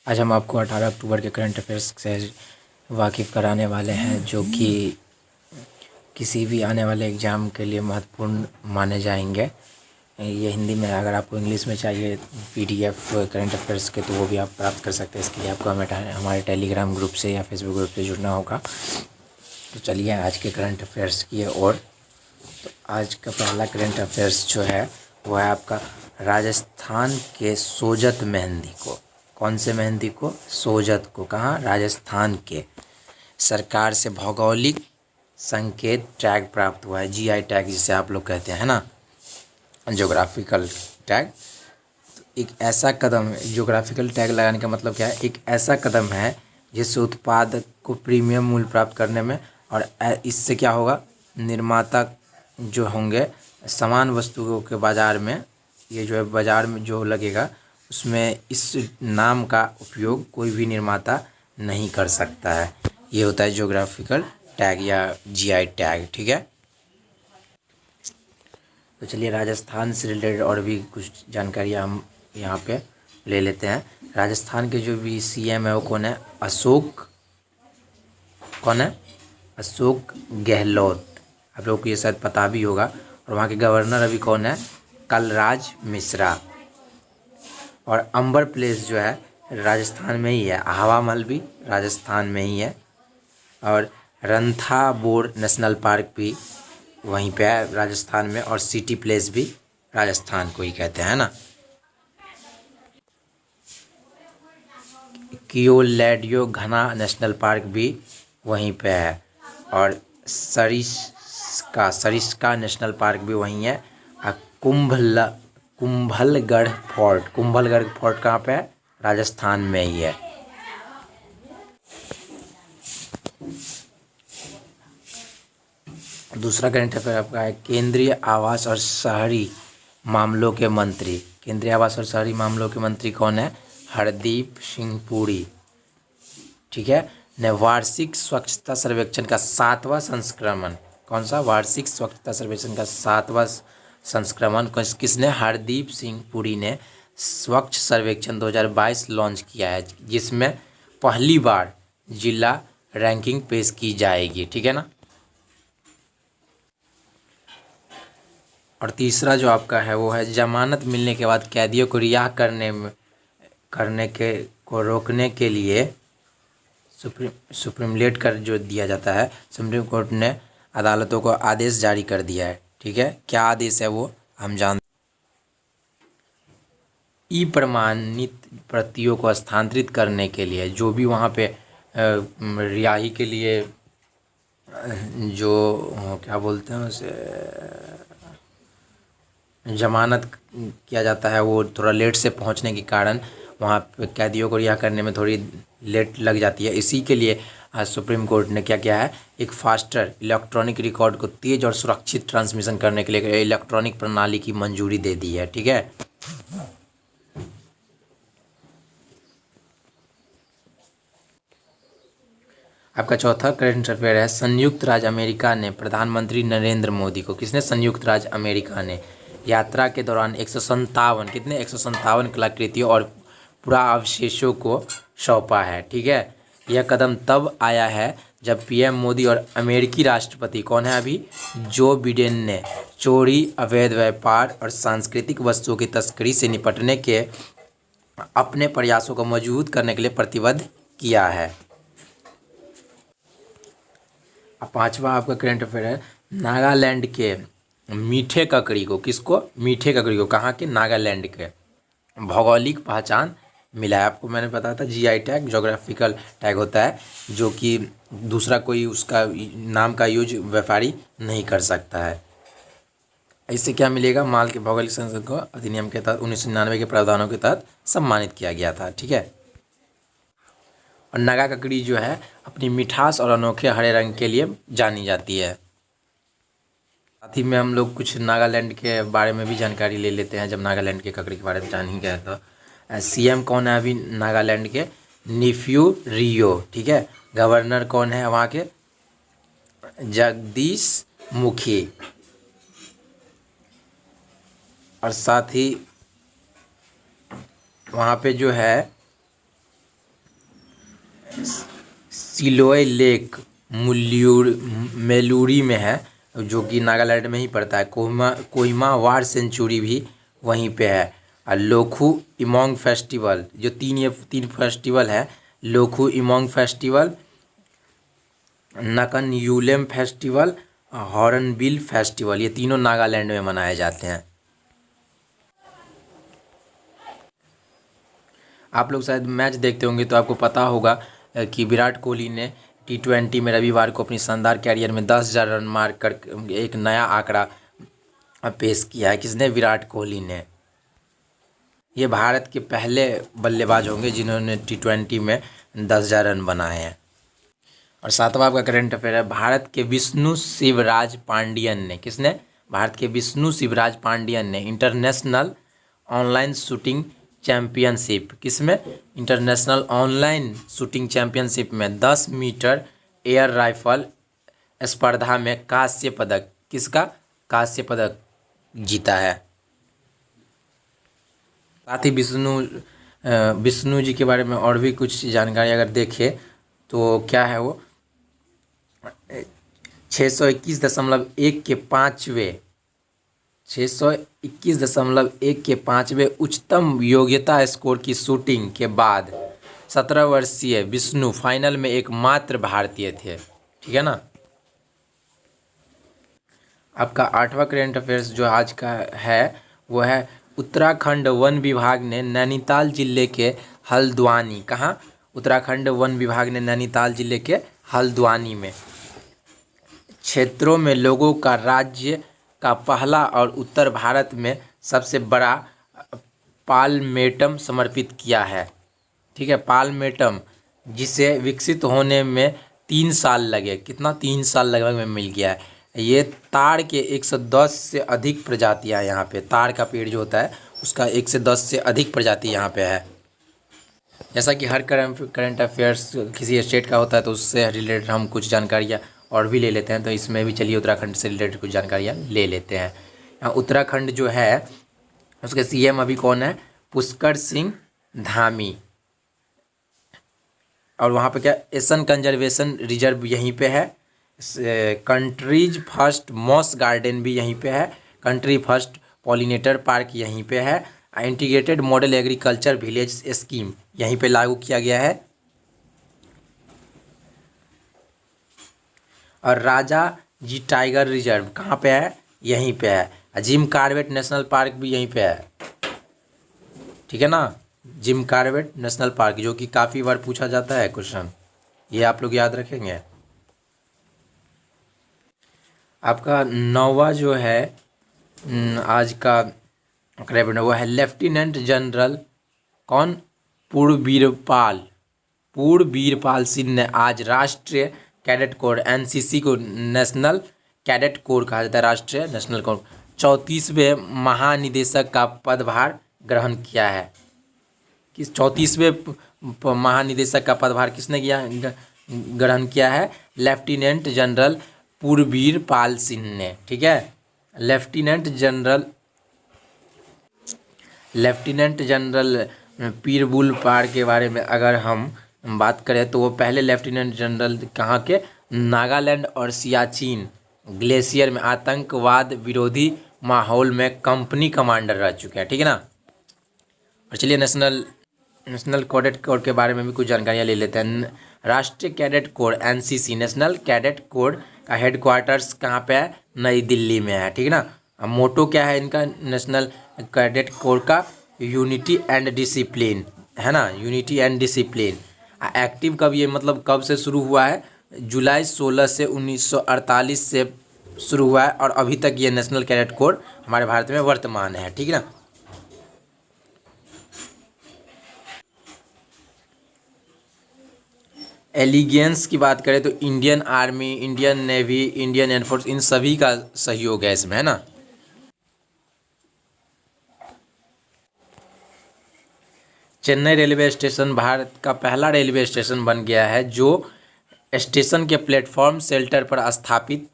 आज हम आपको 18 अक्टूबर के करंट अफेयर्स से वाकिफ़ कराने वाले हैं, जो कि किसी भी आने वाले एग्ज़ाम के लिए महत्वपूर्ण माने जाएंगे। ये हिंदी में, अगर आपको इंग्लिश में चाहिए पीडीएफ करंट अफेयर्स के, तो वो भी आप प्राप्त कर सकते हैं। इसके लिए आपको हमारे टेलीग्राम ग्रुप से या फेसबुक ग्रुप से जुड़ना होगा। तो चलिए आज के करंट अफेयर्स की ओर। तो आज का पहला करंट अफेयर्स जो है वो है आपका राजस्थान के सोजत मेहंदी को। कौन से मेहंदी को? सोजत को। कहाँ? राजस्थान के। सरकार से भौगोलिक संकेत टैग प्राप्त हुआ है, जीआई टैग जिसे आप लोग कहते हैं ना, ज्योग्राफिकल टैग। तो एक ऐसा कदम है, ज्योग्राफिकल टैग लगाने का मतलब क्या है? एक ऐसा कदम है जिससे उत्पाद को प्रीमियम मूल्य प्राप्त करने में, और इससे क्या होगा, निर्माता जो होंगे समान वस्तुओं के बाज़ार में, ये जो है बाज़ार में जो लगेगा उसमें इस नाम का उपयोग कोई भी निर्माता नहीं कर सकता है। ये होता है ज्योग्राफिकल टैग या जीआई टैग। ठीक है, तो चलिए राजस्थान से रिलेटेड और भी कुछ जानकारियाँ हम यहाँ पे ले लेते हैं। राजस्थान के जो भी सीएम है वो कौन है? कौन है? अशोक गहलोत। आप लोगों को ये शायद पता भी होगा। और वहाँ के गवर्नर अभी कौन है? कलराज मिश्रा। और अंबर प्लेस जो है राजस्थान में ही है, हवा महल भी राजस्थान में ही है, और रणथाबोर नेशनल पार्क भी वहीं पे है राजस्थान में, और सिटी प्लेस भी राजस्थान को ही कहते हैं ना। कियोलैडियो घना नेशनल पार्क भी वहीं पे है, और सरिस्का नेशनल पार्क भी वहीं है। और कुंभलगढ़ फोर्ट कहाँ पे है? राजस्थान में ही है। दूसरा करंट अफेयर आपका है केंद्रीय आवास और शहरी मामलों के मंत्री। केंद्रीय आवास और शहरी मामलों के मंत्री कौन है? हरदीप सिंह पुरी। ठीक है, ने वार्षिक स्वच्छता सर्वेक्षण का 7वां संस्करण, कौन सा? वार्षिक स्वच्छता सर्वेक्षण का 7वां संस्करण किसने? हरदीप सिंह पुरी ने स्वच्छ सर्वेक्षण 2022 लॉन्च किया है, जिसमें पहली बार जिला रैंकिंग पेश की जाएगी। ठीक है ना। और तीसरा जो आपका है वो है जमानत मिलने के बाद कैदियों को रिहा करने के को रोकने के लिए सुप्रीमलेट कर जो दिया जाता है, सुप्रीम कोर्ट ने अदालतों को आदेश जारी कर दिया है। ठीक है, क्या आदेश है वो हम जान। ई प्रमाणित प्रतियों को स्थानांतरित करने के लिए, जो भी वहाँ पे रिहाई के लिए जो क्या बोलते हैं उसे, जमानत किया जाता है, वो थोड़ा लेट से पहुंचने के कारण वहाँ पे कैदियों को रिहा करने में थोड़ी लेट लग जाती है। इसी के लिए आज सुप्रीम कोर्ट ने क्या किया है, एक फास्टर इलेक्ट्रॉनिक रिकॉर्ड को तेज और सुरक्षित ट्रांसमिशन करने के लिए इलेक्ट्रॉनिक प्रणाली की मंजूरी दे दी है। ठीक है, आपका चौथा करंट अफेयर है संयुक्त राज्य अमेरिका ने प्रधानमंत्री नरेंद्र मोदी को, किसने? संयुक्त राज्य अमेरिका ने यात्रा के दौरान 157 कलाकृतियों और पुरावशेषों को सौंपा है। ठीक है, यह कदम तब आया है जब पीएम मोदी और अमेरिकी राष्ट्रपति कौन है अभी? जो बिडेन ने चोरी, अवैध व्यापार और सांस्कृतिक वस्तुओं की तस्करी से निपटने के अपने प्रयासों को मजबूत करने के लिए प्रतिबद्ध किया है। अब पांचवा आपका करंट अफेयर है नागालैंड के मीठे ककड़ी को, किसको? मीठे ककड़ी को। कहाँ के? नागालैंड के। भौगोलिक पहचान मिला है। आपको मैंने बताया था जीआई टैग ज्योग्राफिकल टैग होता है, जो कि दूसरा कोई उसका नाम का यूज व्यापारी नहीं कर सकता है। इससे क्या मिलेगा? माल के भौगोलिक संरक्षण को अधिनियम के तहत 1999 के प्रावधानों के तहत सम्मानित किया गया था। ठीक है, और नागा ककड़ी जो है अपनी मिठास और अनोखे हरे रंग के लिए जानी जाती है। साथ ही में हम लोग कुछ नागालैंड के बारे में भी जानकारी ले लेते हैं, जब नागालैंड के ककड़ी के बारे में जान ही गए तो। सीएम कौन है अभी नागालैंड के? निफ्यू रियो। ठीक है, गवर्नर कौन है वहाँ के? जगदीश मुखी। और साथ ही वहाँ पे जो है सिलोय लेक मेलूरी में है, जो कि नागालैंड में ही पड़ता है। कोहिमा वार सेंचुरी भी वहीं पे है। और लोखू इमोंग फेस्टिवल, जो तीन फेस्टिवल है, लोखू Emong festival, नकन यूलेम festival, hornbill festival, ये तीनों नागालैंड में मनाए जाते हैं। आप लोग शायद मैच देखते होंगे तो आपको पता होगा कि विराट कोहली ने T20 में रविवार को अपनी शानदार कैरियर में 10,000 रन मार कर एक नया आंकड़ा पेश किया है। किसने? विराट कोहली ने। ये भारत के पहले बल्लेबाज होंगे जिन्होंने T20 में 10,000 रन बनाए हैं। और सातवां आपका करंट अफेयर है, भारत के विष्णु शिवराज पांडियन ने, किसने? भारत के विष्णु शिवराज पांडियन ने इंटरनेशनल ऑनलाइन शूटिंग चैंपियनशिप, किसमें? इंटरनेशनल ऑनलाइन शूटिंग चैंपियनशिप में 10 मीटर एयर राइफल स्पर्धा में कांस्य पदक, किसका कांस्य पदक जीता है? साथ ही विष्णु जी के बारे में और भी कुछ जानकारी अगर देखें तो क्या है वो 621.1 के पाँचवें उच्चतम योग्यता स्कोर की शूटिंग के बाद 17 वर्षीय विष्णु फाइनल में एकमात्र भारतीय थे। ठीक है ना। आपका आठवां करंट अफेयर्स जो आज का है वो है, उत्तराखंड वन विभाग ने नैनीताल जिले के हल्द्वानी, कहाँ? उत्तराखंड वन विभाग ने नैनीताल जिले के हल्द्वानी में क्षेत्रों में लोगों का राज्य का पहला और उत्तर भारत में सबसे बड़ा पाल्मेटम समर्पित किया है। ठीक है, पाल्मेटम, जिसे विकसित होने में 3 साल लगे। कितना? 3 साल लगभग में मिल गया है। ये ताड़ के 110 से अधिक प्रजातियां यहाँ पे, ताड़ का पेड़ जो होता है उसका 110 से अधिक प्रजाति यहाँ पे है। जैसा कि हर करंट अफेयर्स किसी स्टेट का होता है तो उससे रिलेटेड हम कुछ जानकारियाँ और भी ले लेते हैं, तो इसमें भी चलिए उत्तराखंड से रिलेटेड कुछ जानकारियाँ ले लेते हैं। यहाँ उत्तराखंड जो है उसके CM अभी कौन है? पुष्कर सिंह धामी। और वहाँ पे क्या, एशियन कंजर्वेशन रिजर्व यहीं पे है, कंट्रीज फर्स्ट मॉस गार्डन भी यहीं पे है, कंट्री फर्स्ट पॉलिनेटर पार्क यहीं पे है, integrated model agriculture village scheme यहीं पे लागू किया गया है। और राजा जी टाइगर रिजर्व कहाँ पे है? यहीं पे है। जिम कॉर्बेट नेशनल पार्क भी यहीं पे है। ठीक है ना, जिम कॉर्बेट नेशनल पार्क, जो कि काफ़ी बार पूछा जाता है क्वेश्चन, ये आप लोग याद रखेंगे। आपका 9वां जो है आज का करंट वो है, लेफ्टिनेंट जनरल कौन? पूर्ववीरपाल सिंह ने आज राष्ट्रीय कैडेट कोर NCC को नेशनल कैडेट कोर कहा जाता है, राष्ट्रीय नेशनल कोर, 34वें महानिदेशक का पदभार ग्रहण किया है। किस 34वें महानिदेशक का पदभार किसने ग्रहण किया है? लेफ्टिनेंट जनरल पूर्ववीरपाल सिंह ने। ठीक है, लेफ्टिनेंट जनरल पीरबुल पार के बारे में अगर हम बात करें तो वो पहले लेफ्टिनेंट जनरल कहाँ के? नागालैंड और सियाचिन ग्लेशियर में आतंकवाद विरोधी माहौल में कंपनी कमांडर रह चुके हैं। ठीक है ना। और चलिए नेशनल कैडेट कोर के बारे में भी कुछ जानकारियाँ ले लेते हैं। राष्ट्रीय cadet corps NCC national cadet corps का हेडक्वार्टर्स कहाँ पे है? नई दिल्ली में है। ठीक है ना। अब मोटो क्या है इनका नेशनल कैडेट कोर का? यूनिटी एंड डिसिप्लिन, है ना, यूनिटी एंड डिसिप्लिन। एक्टिव कब, ये मतलब कब से शुरू हुआ है? जुलाई 16 से 1948 से शुरू हुआ है और अभी तक ये नेशनल कैडेट कोर हमारे भारत में वर्तमान है। ठीक है ना। एलिगेंस की बात करें तो Indian army, Indian navy, Indian air force, इन सभी का सहयोग है इसमें, है ना। चेन्नई रेलवे स्टेशन भारत का पहला रेलवे स्टेशन बन गया है जो स्टेशन के प्लेटफॉर्म शेल्टर पर स्थापित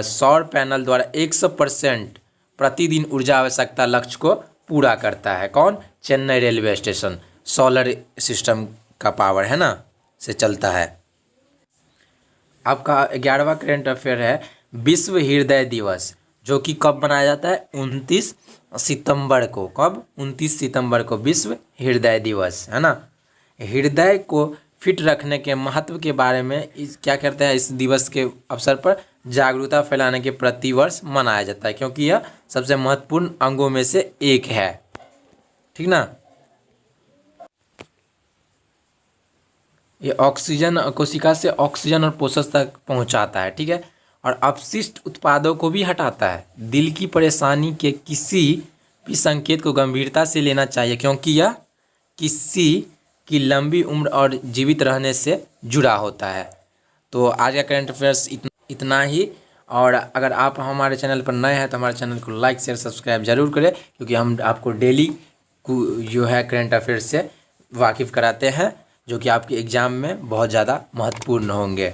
सौर पैनल द्वारा 100% प्रतिदिन ऊर्जा आवश्यकता लक्ष्य को पूरा करता है। कौन? Chennai railway station solar system का पावर, है ना, से चलता है। आपका 11वां करंट अफेयर है विश्व हृदय दिवस, जो कि कब मनाया जाता है? 29 सितंबर को। कब? 29 सितंबर को विश्व हृदय दिवस, है ना। हृदय को फिट रखने के महत्व के बारे में क्या करते हैं, इस दिवस के अवसर पर जागरूकता फैलाने के प्रतिवर्ष मनाया जाता है, क्योंकि यह सबसे महत्वपूर्ण अंगों में से एक है। ठीक ना। ये ऑक्सीजन, कोशिका से ऑक्सीजन और पोषक तक पहुंचाता है। ठीक है। और अपशिष्ट उत्पादों को भी हटाता है। दिल की परेशानी के किसी भी संकेत को गंभीरता से लेना चाहिए, क्योंकि यह किसी की लंबी उम्र और जीवित रहने से जुड़ा होता है। तो आज का करंट अफेयर्स इतना ही। और अगर आप हमारे चैनल पर नए हैं तो हमारे चैनल को लाइक शेयर सब्सक्राइब जरूर करें, क्योंकि हम आपको डेली जो है करंट अफेयर्स से वाकिफ़ कराते हैं, जो कि आपके एग्ज़ाम में बहुत ज़्यादा महत्वपूर्ण होंगे।